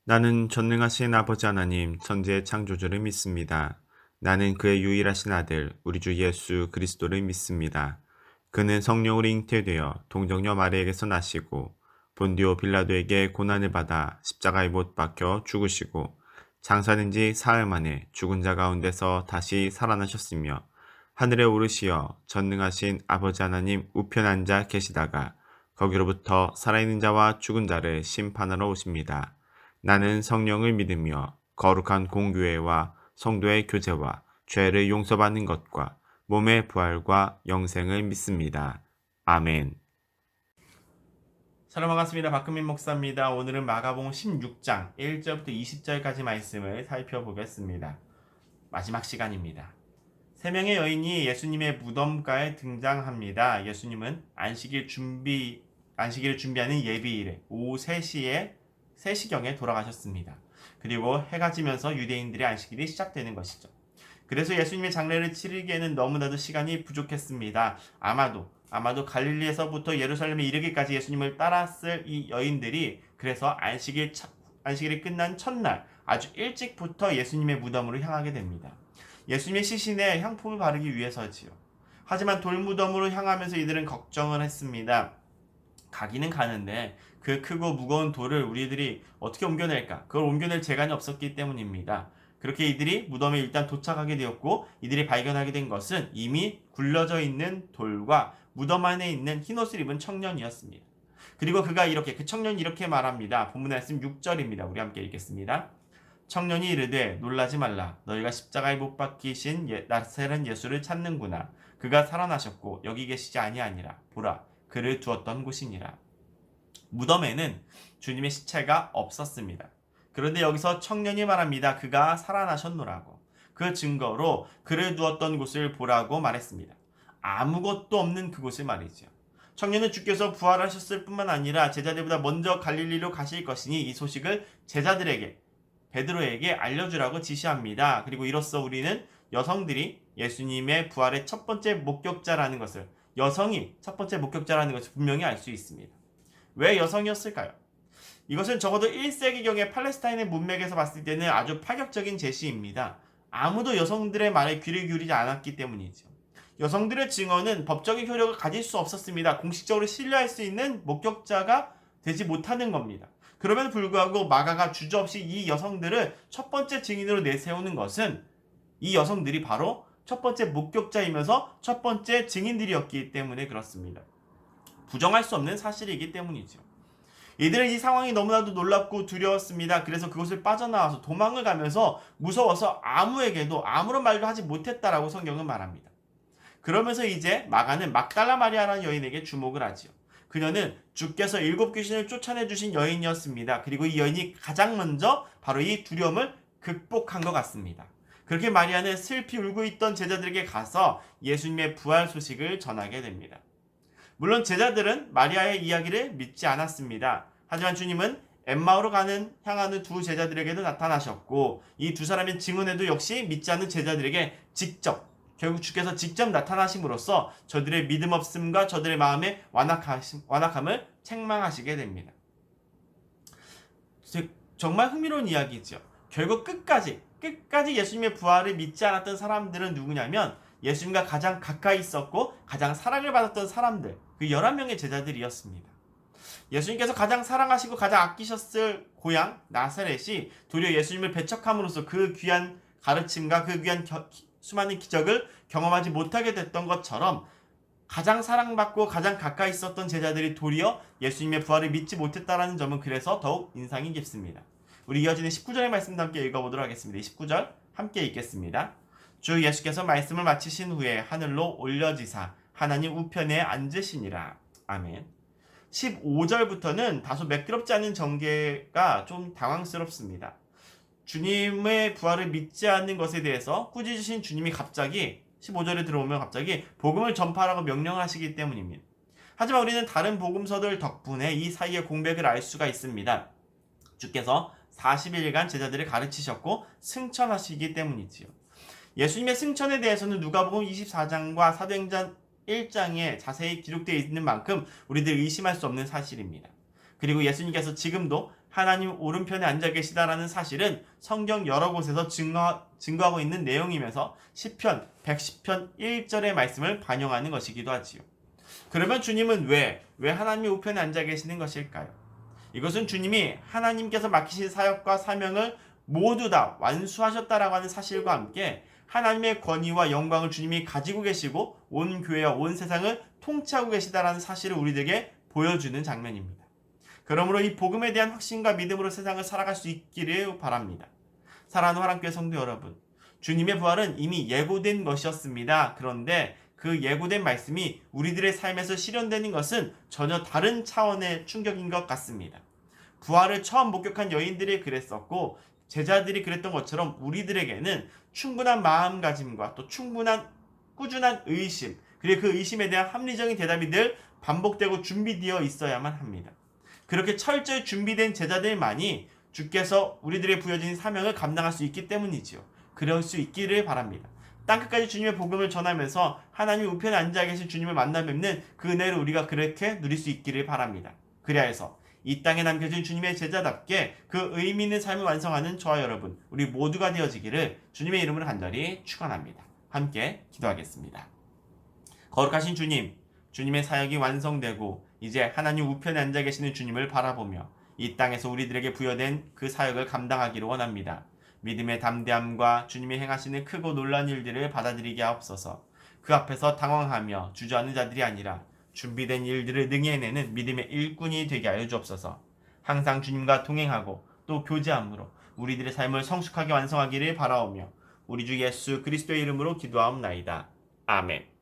나는 전능하신 아버지 하나님, 천지의 창조주를 믿습니다. 나는 그의 유일하신 아들, 우리 주 예수 그리스도를 믿습니다. 그는 성령으로 잉태되어 동정녀 마리에게서 나시고 본디오 빌라도에게 고난을 받아 십자가에 못 박혀 죽으시고 장사된 지 사흘 만에 죽은 자 가운데서 다시 살아나셨으며 하늘에 오르시어 전능하신 아버지 하나님 우편 앉아 계시다가 거기로부터 살아있는 자와 죽은 자를 심판하러 오십니다. 나는 성령을 믿으며 거룩한 공교회와 성도의 교제와 죄를 용서받는 것과 몸의 부활과 영생을 믿습니다. 아멘. 샬롬 반갑습니다. 박금민 목사입니다. 오늘은 마가복음 16장 1절부터 20절까지 말씀을 살펴보겠습니다. 마지막 시간입니다. 세 명의 여인이 예수님의 무덤가에 등장합니다. 예수님은 안식일을 준비하는 예비일에 오후 3시경에 돌아가셨습니다. 그리고 해가 지면서 유대인들의 안식일이 시작되는 것이죠. 그래서 예수님의 장례를 치르기에는 너무나도 시간이 부족했습니다. 아마도 갈릴리에서부터 예루살렘에 이르기까지 예수님을 따랐을 이 여인들이 그래서 안식일이 끝난 첫날 아주 일찍부터 예수님의 무덤으로 향하게 됩니다. 예수님의 시신에 향품을 바르기 위해서지요. 하지만 돌무덤으로 향하면서 이들은 걱정을 했습니다. 가기는 가는데 그 크고 무거운 돌을 우리들이 어떻게 옮겨낼까? 그걸 옮겨낼 재간이 없었기 때문입니다. 그렇게 이들이 무덤에 일단 도착하게 되었고 이들이 발견하게 된 것은 이미 굴러져 있는 돌과 무덤 안에 있는 흰옷을 입은 청년이었습니다. 그리고 그 청년이 이렇게 말합니다. 본문 말씀 6절입니다. 우리 함께 읽겠습니다. 청년이 이르되 놀라지 말라. 너희가 십자가에 못 박히신 나사렛 예수를 찾는구나. 그가 살아나셨고 여기 계시지 아니하니라. 보라, 그를 두었던 곳이니라. 무덤에는 주님의 시체가 없었습니다. 그런데 여기서 청년이 말합니다. 그가 살아나셨노라고. 그 증거로 그를 두었던 곳을 보라고 말했습니다. 아무것도 없는 그곳을 말이죠. 청년은 주께서 부활하셨을 뿐만 아니라 제자들보다 먼저 갈릴리로 가실 것이니 이 소식을 제자들에게 베드로에게 알려주라고 지시합니다. 그리고 이로써 우리는 여성들이 예수님의 부활의 첫 번째 목격자라는 것을 여성이 첫 번째 목격자라는 것을 분명히 알 수 있습니다. 왜 여성이었을까요? 이것은 적어도 1세기경의 팔레스타인의 문맥에서 봤을 때는 아주 파격적인 제시입니다. 아무도 여성들의 말에 귀를 기울이지 않았기 때문이죠. 여성들의 증언은 법적인 효력을 가질 수 없었습니다. 공식적으로 신뢰할 수 있는 목격자가 되지 못하는 겁니다. 그럼에도 불구하고 마가가 주저없이 이 여성들을 첫 번째 증인으로 내세우는 것은 이 여성들이 바로 첫 번째 목격자이면서 첫 번째 증인들이었기 때문에 그렇습니다. 부정할 수 없는 사실이기 때문이죠. 이들은 이 상황이 너무나도 놀랍고 두려웠습니다. 그래서 그곳을 빠져나와서 도망을 가면서 무서워서 아무에게도 아무런 말도 하지 못했다라고 성경은 말합니다. 그러면서 이제 마가는 막달라 마리아라는 여인에게 주목을 하지요. 그녀는 주께서 7 귀신을 쫓아내주신 여인이었습니다. 그리고 이 여인이 가장 먼저 바로 이 두려움을 극복한 것 같습니다. 그렇게 마리아는 슬피 울고 있던 제자들에게 가서 예수님의 부활 소식을 전하게 됩니다. 물론 제자들은 마리아의 이야기를 믿지 않았습니다. 하지만 주님은 엠마오로 향하는 두 제자들에게도 나타나셨고 이 두 사람의 증언에도 역시 믿지 않는 제자들에게 결국 주께서 직접 나타나심으로써 저들의 믿음 없음과 저들의 마음의 완악함을 책망하시게 됩니다. 정말 흥미로운 이야기죠. 결국 끝까지 예수님의 부활을 믿지 않았던 사람들은 누구냐면 예수님과 가장 가까이 있었고 가장 사랑을 받았던 사람들, 그 11명의 제자들이었습니다. 예수님께서 가장 사랑하시고 가장 아끼셨을 고향 나사렛이 도리어 예수님을 배척함으로써 그 귀한 가르침과 그 귀한 수많은 기적을 경험하지 못하게 됐던 것처럼 가장 사랑받고 가장 가까이 있었던 제자들이 도리어 예수님의 부활을 믿지 못했다는 점은 그래서 더욱 인상이 깊습니다. 우리 이어지는 19절의 말씀도 함께 읽어보도록 하겠습니다. 19절 함께 읽겠습니다. 주 예수께서 말씀을 마치신 후에 하늘로 올려지사 하나님 우편에 앉으시니라. 아멘. 15절부터는 다소 매끄럽지 않은 전개가 좀 당황스럽습니다. 주님의 부활을 믿지 않는 것에 대해서 꾸짖으신 주님이 갑자기 15절에 들어오면 갑자기 복음을 전파하라고 명령을 하시기 때문입니다. 하지만 우리는 다른 복음서들 덕분에 이 사이의 공백을 알 수가 있습니다. 주께서 40일간 제자들을 가르치셨고 승천하시기 때문이지요. 예수님의 승천에 대해서는 누가복음 24장과 사도행전 1장에 자세히 기록되어 있는 만큼 우리들 의심할 수 없는 사실입니다. 그리고 예수님께서 지금도 하나님 오른편에 앉아 계시다라는 사실은 성경 여러 곳에서 증거하고 있는 내용이면서 시편 110편 1절의 말씀을 반영하는 것이기도 하지요. 그러면 주님은 왜 하나님의 우편에 앉아 계시는 것일까요? 이것은 주님이 하나님께서 맡기신 사역과 사명을 모두 다 완수하셨다라고 하는 사실과 함께 하나님의 권위와 영광을 주님이 가지고 계시고 온 교회와 온 세상을 통치하고 계시다라는 사실을 우리들에게 보여주는 장면입니다. 그러므로 이 복음에 대한 확신과 믿음으로 세상을 살아갈 수 있기를 바랍니다. 사랑하는 화랑교회 성도 여러분, 주님의 부활은 이미 예고된 것이었습니다. 그런데 그 예고된 말씀이 우리들의 삶에서 실현되는 것은 전혀 다른 차원의 충격인 것 같습니다. 부활을 처음 목격한 여인들이 그랬었고 제자들이 그랬던 것처럼 우리들에게는 충분한 마음가짐과 또 충분한 꾸준한 의심, 그리고 그 의심에 대한 합리적인 대답이 늘 반복되고 준비되어 있어야만 합니다. 그렇게 철저히 준비된 제자들만이 주께서 우리들의 부여진 사명을 감당할 수 있기 때문이지요. 그럴 수 있기를 바랍니다. 땅끝까지 주님의 복음을 전하면서 하나님 우편에 앉아 계신 주님을 만나 뵙는 그 은혜를 우리가 그렇게 누릴 수 있기를 바랍니다. 그리하여서 이 땅에 남겨진 주님의 제자답게 그 의미 있는 삶을 완성하는 저와 여러분, 우리 모두가 되어지기를 주님의 이름으로 간절히 축원합니다. 함께 기도하겠습니다. 거룩하신 주님, 주님의 사역이 완성되고 이제 하나님 우편에 앉아 계시는 주님을 바라보며 이 땅에서 우리들에게 부여된 그 사역을 감당하기를 원합니다. 믿음의 담대함과 주님이 행하시는 크고 놀라운 일들을 받아들이게 하옵소서. 그 앞에서 당황하며 주저하는 자들이 아니라 준비된 일들을 능히 해내는 믿음의 일꾼이 되게 하여 주옵소서. 항상 주님과 동행하고 또 교제함으로 우리들의 삶을 성숙하게 완성하기를 바라오며 우리 주 예수 그리스도의 이름으로 기도하옵나이다. 아멘.